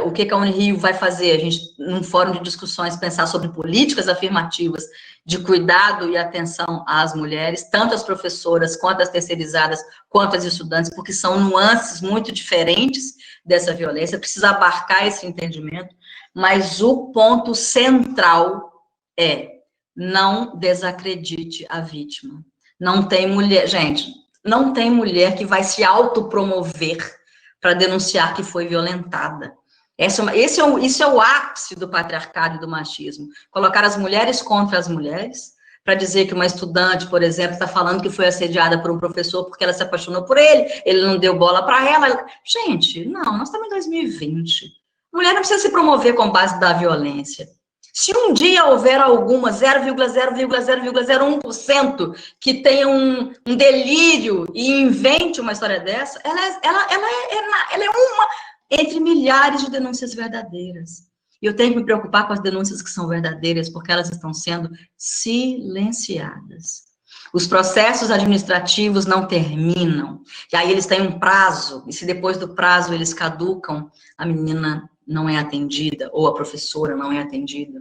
o que a Unirio vai fazer? A gente, num fórum de discussões, pensar sobre políticas afirmativas de cuidado e atenção às mulheres, tanto as professoras, quanto as terceirizadas, quanto as estudantes, porque são nuances muito diferentes dessa violência, precisa abarcar esse entendimento, mas o ponto central é: não desacredite a vítima. Não tem mulher, gente, não tem mulher que vai se autopromover para denunciar que foi violentada. Isso é o ápice do patriarcado e do machismo. Colocar as mulheres contra as mulheres, para dizer que uma estudante, por exemplo, está falando que foi assediada por um professor porque ela se apaixonou por ele não deu bola para ela. Gente, não, nós estamos em 2020. A mulher não precisa se promover com base da violência. Se um dia houver alguma 0,0,0,01% que tenha um delírio e invente uma história dessa, ela é uma entre milhares de denúncias verdadeiras. E eu tenho que me preocupar com as denúncias que são verdadeiras, porque elas estão sendo silenciadas. Os processos administrativos não terminam, e aí eles têm um prazo, e se depois do prazo eles caducam, a menina não é atendida, ou a professora não é atendida.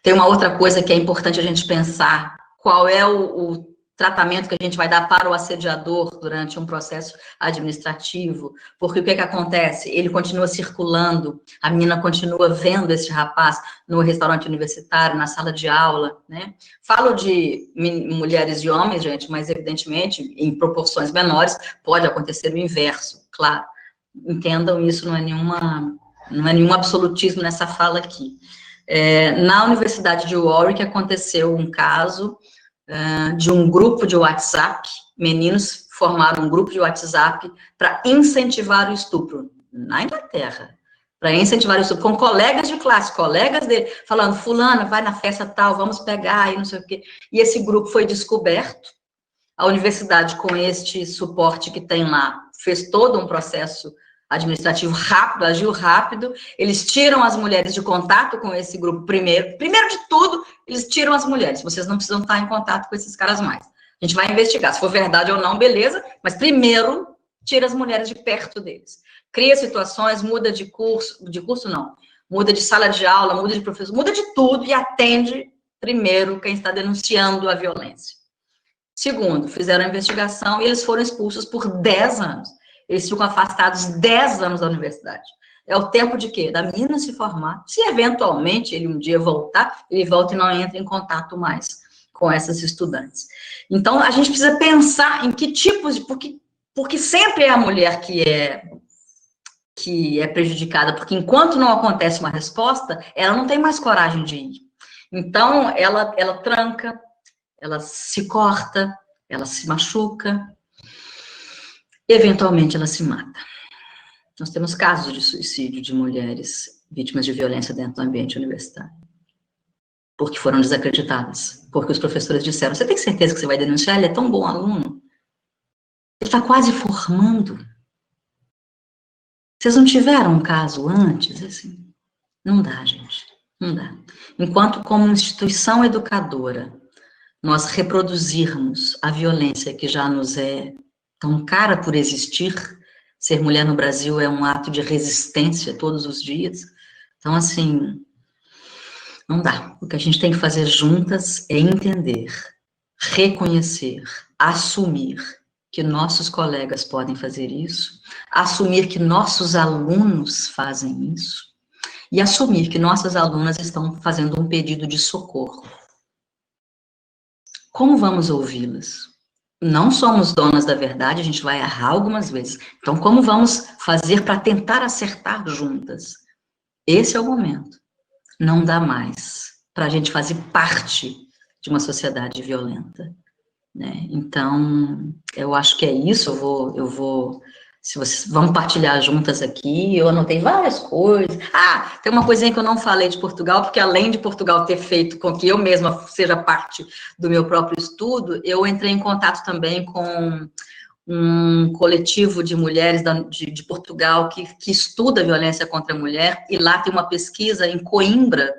Tem uma outra coisa que é importante a gente pensar: qual é o tratamento que a gente vai dar para o assediador durante um processo administrativo, porque o que acontece? Ele continua circulando, a menina continua vendo esse rapaz no restaurante universitário, na sala de aula, né? Falo de mulheres e homens, gente, mas evidentemente, em proporções menores, pode acontecer o inverso, claro. Entendam isso, não é nenhum absolutismo nessa fala aqui. Na Universidade de Warwick aconteceu um caso de um grupo de WhatsApp, meninos formaram um grupo de WhatsApp para incentivar o estupro, na Inglaterra, para incentivar o estupro, com colegas de classe, colegas dele, falando, fulana, vai na festa tal, vamos pegar, e não sei o quê. E esse grupo foi descoberto, a universidade, com este suporte que tem lá, fez todo um processo administrativo rápido, agiu rápido, eles tiram as mulheres de contato com esse grupo primeiro de tudo, eles tiram as mulheres, vocês não precisam estar em contato com esses caras mais. A gente vai investigar, se for verdade ou não, beleza, mas primeiro, tira as mulheres de perto deles. Cria situações, muda de curso não, muda de sala de aula, muda de professor, muda de tudo e atende primeiro quem está denunciando a violência. Segundo, fizeram a investigação e eles foram expulsos por 10 anos. Eles ficam afastados 10 anos da universidade. É o tempo de quê? Da menina se formar. Se eventualmente ele um dia voltar, ele volta e não entra em contato mais com essas estudantes. Então, a gente precisa pensar em que tipos de... Porque sempre é a mulher que é prejudicada, porque enquanto não acontece uma resposta, ela não tem mais coragem de ir. Então, ela tranca, ela se corta, ela se machuca, eventualmente ela se mata. Nós temos casos de suicídio de mulheres vítimas de violência dentro do ambiente universitário, porque foram desacreditadas, porque os professores disseram, você tem certeza que você vai denunciar? Ele é tão bom aluno, ele está quase formando. Vocês não tiveram um caso antes? Assim, não dá, gente, não dá. Enquanto como instituição educadora, nós reproduzirmos a violência que já nos é tão cara por existir, ser mulher no Brasil é um ato de resistência todos os dias, então, assim, não dá. O que a gente tem que fazer juntas é entender, reconhecer, assumir que nossos colegas podem fazer isso, assumir que nossos alunos fazem isso, e assumir que nossas alunas estão fazendo um pedido de socorro. Como vamos ouvi-las? Não somos donas da verdade, a gente vai errar algumas vezes. Então, como vamos fazer para tentar acertar juntas? Esse é o momento. Não dá mais para a gente fazer parte de uma sociedade violenta, né? Então, eu acho que é isso. Eu vou, se vocês vão partilhar juntas aqui, eu anotei várias coisas. Ah, tem uma coisinha que eu não falei de Portugal, porque além de Portugal ter feito com que eu mesma seja parte do meu próprio estudo, eu entrei em contato também com um coletivo de mulheres de Portugal que estuda violência contra a mulher, e lá tem uma pesquisa em Coimbra,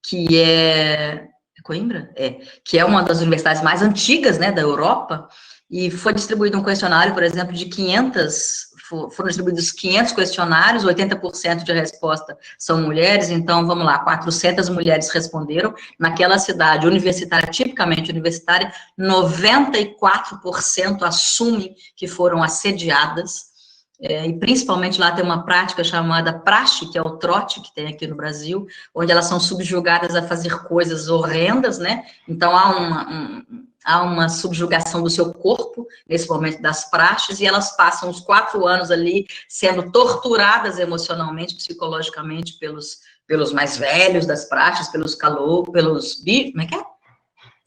que é Coimbra? Que é uma das universidades mais antigas, né, da Europa, e foi distribuído um questionário, por exemplo, de 500, foram distribuídos 500 questionários, 80% de resposta são mulheres, então, vamos lá, 400 mulheres responderam, naquela cidade universitária, tipicamente universitária, 94% assumem que foram assediadas, e principalmente lá tem uma prática chamada praxe, que é o trote que tem aqui no Brasil, onde elas são subjugadas a fazer coisas horrendas, né? Então há uma subjugação do seu corpo nesse momento das praxes, e elas passam os 4 anos ali sendo torturadas emocionalmente, psicologicamente pelos mais velhos das praxes, pelos como é que é?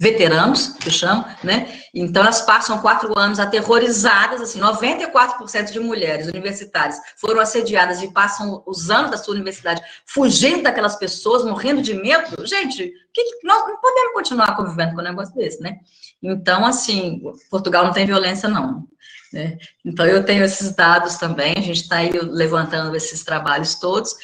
Veteranos, que chamam, né? Então, elas passam 4 anos aterrorizadas, assim, 94% de mulheres universitárias foram assediadas e passam os anos da sua universidade fugindo daquelas pessoas, morrendo de medo. Gente, nós não podemos continuar convivendo com um negócio desse, né? Então, assim, Portugal não tem violência, não, né? Então, eu tenho esses dados também, a gente está aí levantando esses trabalhos todos,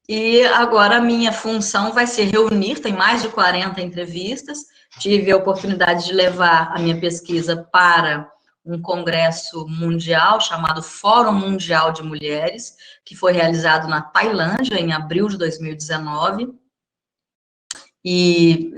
e agora a minha função vai ser reunir, tem mais de 40 entrevistas. Tive a oportunidade de levar a minha pesquisa para um congresso mundial chamado Fórum Mundial de Mulheres, que foi realizado na Tailândia em abril de 2019. e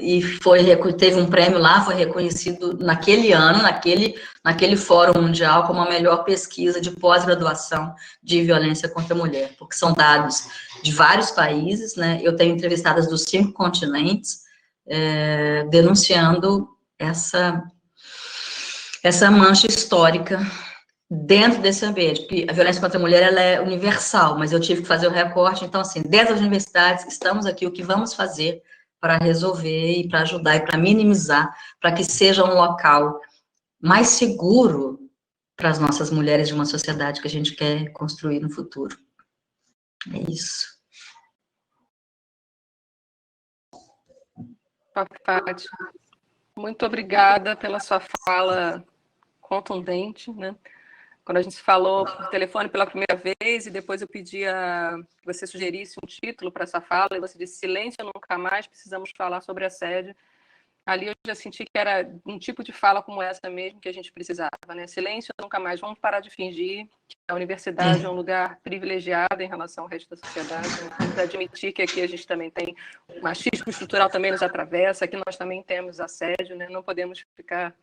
teve um prêmio lá, foi reconhecido naquele ano, naquele fórum mundial, como a melhor pesquisa de pós-graduação de violência contra a mulher, porque são dados de vários países, né? Eu tenho entrevistadas dos 5 continentes, denunciando essa mancha histórica dentro desse ambiente, porque a violência contra a mulher, ela é universal, mas eu tive que fazer o recorte, então, assim, dentro das universidades, estamos aqui, o que vamos fazer para resolver e para ajudar e para minimizar, para que seja um local mais seguro para as nossas mulheres de uma sociedade que a gente quer construir no futuro. É isso. Fátima, muito obrigada pela sua fala contundente, né? Quando a gente falou por telefone pela primeira vez e depois eu pedi que você sugerisse um título para essa fala e você disse silêncio nunca mais, precisamos falar sobre assédio. Ali eu já senti que era um tipo de fala como essa mesmo que a gente precisava, né? Silêncio nunca mais, vamos parar de fingir que a universidade é um lugar privilegiado em relação ao resto da sociedade, né? Vamos admitir que aqui a gente também tem machismo estrutural, também nos atravessa, aqui nós também temos assédio, né? Não podemos ficar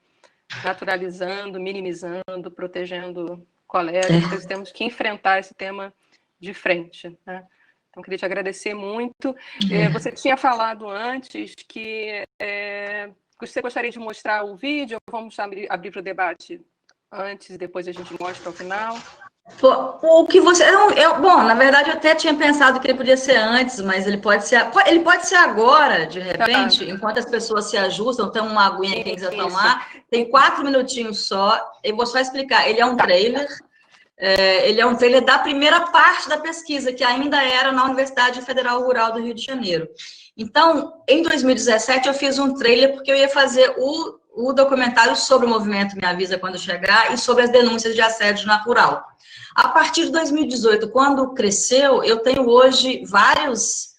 naturalizando, minimizando, protegendo colegas, temos que enfrentar esse tema de frente, né? Então, queria te agradecer muito. Você tinha falado antes que você gostaria de mostrar o vídeo, vamos abrir para o debate antes e depois a gente mostra ao final? O que você... bom, na verdade, eu até tinha pensado que ele podia ser antes, mas ele pode ser agora, de repente, enquanto as pessoas se ajustam, tem uma aguinha que quiser tomar, tem 4 minutinhos só, eu vou só explicar. Ele é um trailer... ele é um trailer da primeira parte da pesquisa, que ainda era na Universidade Federal Rural do Rio de Janeiro. Então, em 2017, eu fiz um trailer porque eu ia fazer o documentário sobre o movimento Me Avisa Quando Chegar e sobre as denúncias de assédio na rural. A partir de 2018, quando cresceu, eu tenho hoje vários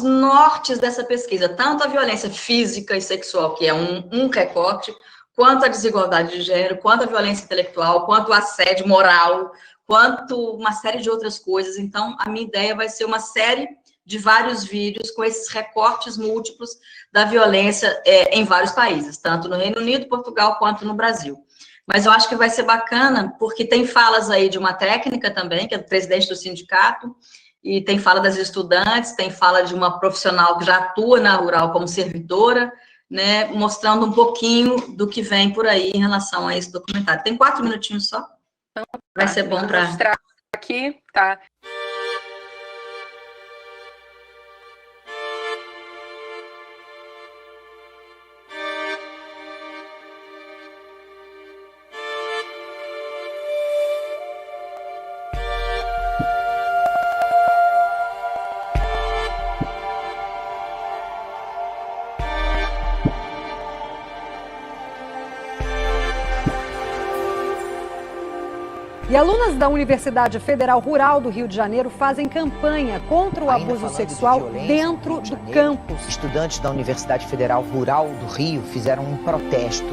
nortes dessa pesquisa, tanto a violência física e sexual, que é um recorte, quanto a desigualdade de gênero, quanto a violência intelectual, quanto o assédio moral, quanto uma série de outras coisas. Então, a minha ideia vai ser uma série de vários vídeos com esses recortes múltiplos da violência em vários países, tanto no Reino Unido, Portugal, quanto no Brasil. Mas eu acho que vai ser bacana, porque tem falas aí de uma técnica também, que é do presidente do sindicato, e tem fala das estudantes, tem fala de uma profissional que já atua na rural como servidora, né, mostrando um pouquinho do que vem por aí em relação a esse documentário. Tem 4 minutinhos só. Vai ser bom para mostrar aqui, tá? E alunas da Universidade Federal Rural do Rio de Janeiro fazem campanha contra o abuso sexual dentro do campus. Estudantes da Universidade Federal Rural do Rio fizeram um protesto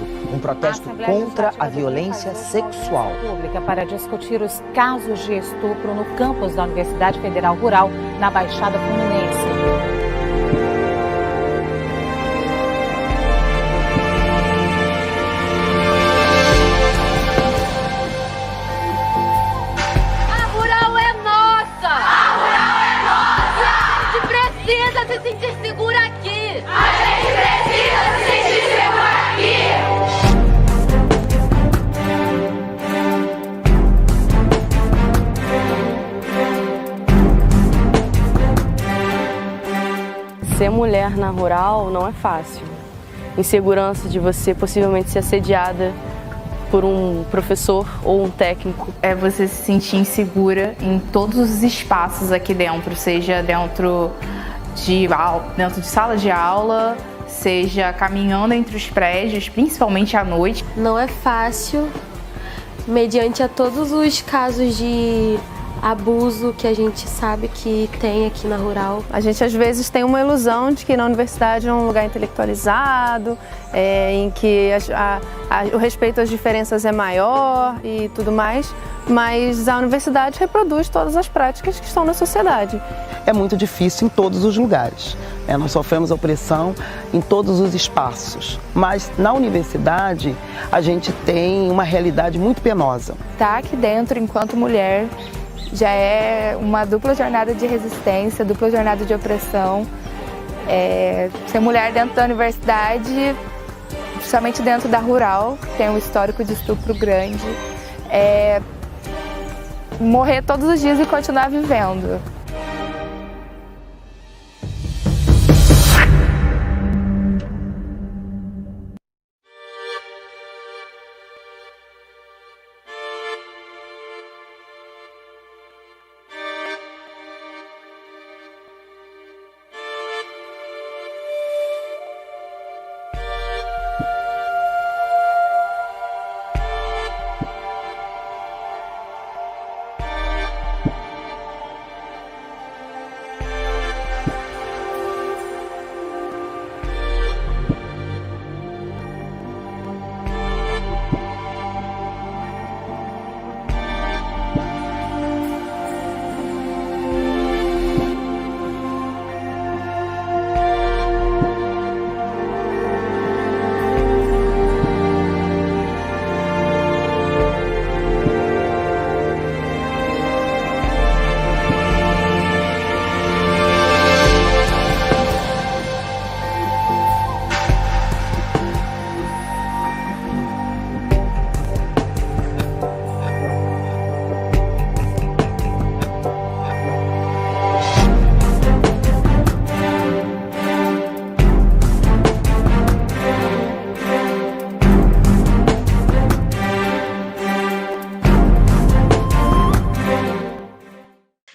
contra a violência sexual. Pública para discutir os casos de estupro no campus da Universidade Federal Rural, na Baixada Fluminense. Se sentir segura aqui! A gente precisa se sentir segura aqui! Ser mulher na rural não é fácil. Insegurança de você possivelmente ser assediada por um professor ou um técnico. É você se sentir insegura em todos os espaços aqui dentro, seja dentro de sala de aula, seja caminhando entre os prédios, principalmente à noite. Não é fácil, mediante a todos os casos de abuso que a gente sabe que tem aqui na Rural. A gente às vezes tem uma ilusão de que na universidade é um lugar intelectualizado, em que o respeito às diferenças é maior e tudo mais, mas a universidade reproduz todas as práticas que estão na sociedade. É muito difícil em todos os lugares. Nós sofremos opressão em todos os espaços, mas na universidade a gente tem uma realidade muito penosa. Estar aqui dentro enquanto mulher já é uma dupla jornada de resistência, dupla jornada de opressão. Ser mulher dentro da universidade, principalmente dentro da Rural, que tem um histórico de estupro grande, morrer todos os dias e continuar vivendo.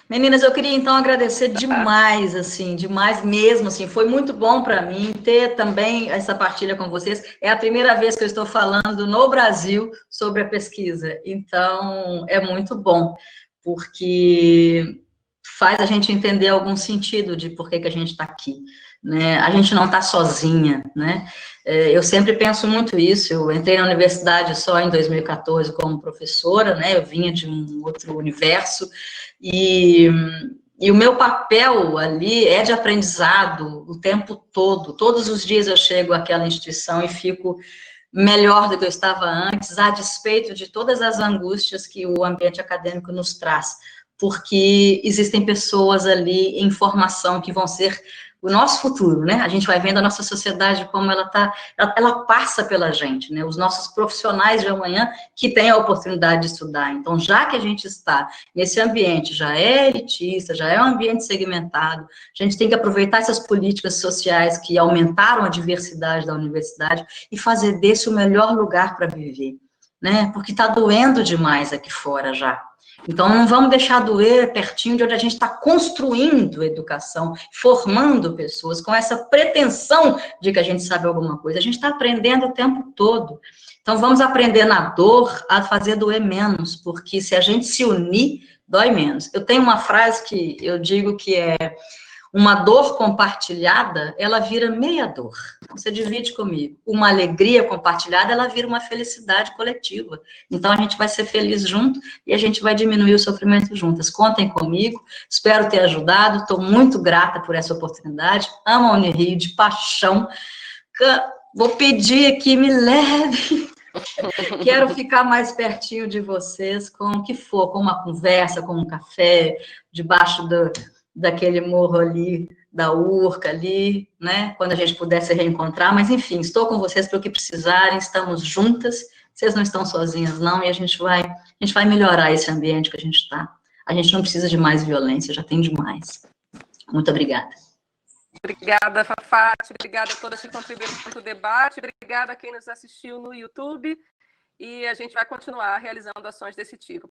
Meninas, eu queria então agradecer demais, assim, demais mesmo, assim, foi muito bom para mim ter também essa partilha com vocês. É a primeira vez que eu estou falando no Brasil sobre a pesquisa, então é muito bom, porque faz a gente entender algum sentido de por que a gente está aqui, né? A gente não está sozinha, né? Eu sempre penso muito isso. Eu entrei na universidade só em 2014 como professora, né? Eu vinha de um outro universo, e o meu papel ali é de aprendizado o tempo todo. Todos os dias eu chego àquela instituição e fico melhor do que eu estava antes, a despeito de todas as angústias que o ambiente acadêmico nos traz, porque existem pessoas ali em formação que vão ser o nosso futuro, né? A gente vai vendo a nossa sociedade como ela passa pela gente, né? Os nossos profissionais de amanhã que têm a oportunidade de estudar. Então, já que a gente está nesse ambiente, já é elitista, já é um ambiente segmentado, a gente tem que aproveitar essas políticas sociais que aumentaram a diversidade da universidade e fazer desse o melhor lugar para viver, né? Porque está doendo demais aqui fora já. Então, não vamos deixar doer pertinho de onde a gente está construindo educação, formando pessoas com essa pretensão de que a gente sabe alguma coisa. A gente está aprendendo o tempo todo. Então, vamos aprender na dor a fazer doer menos, porque se a gente se unir, dói menos. Eu tenho uma frase que eu digo que é: uma dor compartilhada, ela vira meia dor. Você divide comigo. Uma alegria compartilhada, ela vira uma felicidade coletiva. Então, a gente vai ser feliz junto e a gente vai diminuir o sofrimento juntas. Contem comigo, espero ter ajudado, estou muito grata por essa oportunidade, amo a Unirio de paixão. Vou pedir aqui, me leve. Quero ficar mais pertinho de vocês com o que for, com uma conversa, com um café, debaixo daquele morro ali, da Urca ali, né, quando a gente puder se reencontrar, mas enfim, estou com vocês para o que precisarem, estamos juntas, vocês não estão sozinhas não, e a gente vai melhorar esse ambiente que a gente está. A gente não precisa de mais violência, já tem demais. Muito obrigada. Obrigada, Fafati, obrigada a todas que contribuíram para o debate, obrigada a quem nos assistiu no YouTube, e a gente vai continuar realizando ações desse tipo.